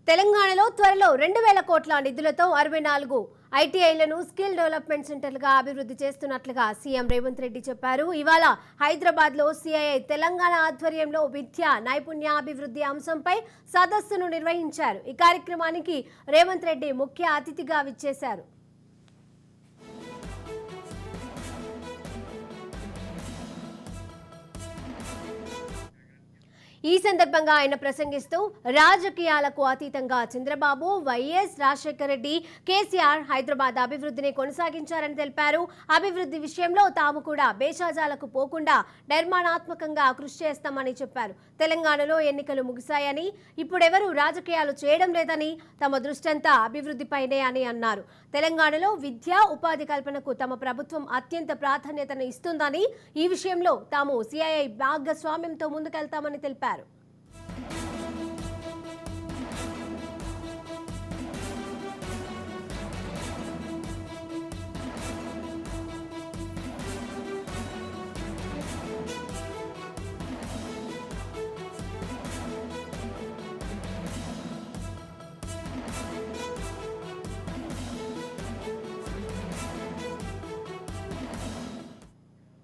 తెలంగాణలో త్వరలో 2000 కోట్ల నిధులతో 64 ఐటీఐలను స్కిల్ డెవలప్మెంట్ సెంటర్లుగా అభివృద్ధి చేస్తున్నట్లుగా సీఎం రేవంత్ రెడ్డి చెప్పారు. ఇవాళ హైదరాబాద్లో సిఐఐ తెలంగాణ ఆధ్వర్యంలో విద్య నైపుణ్యాభివృద్ధి అంశంపై సదస్సును నిర్వహించారు. ఈ కార్యక్రమానికి రేవంత్ రెడ్డి ముఖ్య అతిథిగా విచ్చేశారు. ఈ సందర్భంగా ఆయన ప్రసంగిస్తూ రాజకీయాలకు అతీతంగా చంద్రబాబు, వైఎస్, రాజశేఖర రెడ్డి, కేసీఆర్ హైదరాబాద్ అభివృద్ధిని కొనసాగించారని తెలిపారు. అభివృద్ధి విషయంలో తాము కూడా బేషాజాలకు పోకుండా నిర్మాణాత్మకంగా కృషి చేస్తామని చెప్పారు. తెలంగాణలో ఎన్నికలు ముగిశాయని, ఇప్పుడెవరూ రాజకీయాలు చేయడం లేదని, తమ దృష్టంతా అభివృద్ధిపైనే అని అన్నారు. తెలంగాణలో విద్య, ఉపాధి కల్పనకు తమ ప్రభుత్వం అత్యంత ప్రాధాన్యతను ఇస్తుందని, ఈ విషయంలో తాము సిఐఐ భాగస్వామ్యంతో ముందుకెళ్తామని తెలిపారు.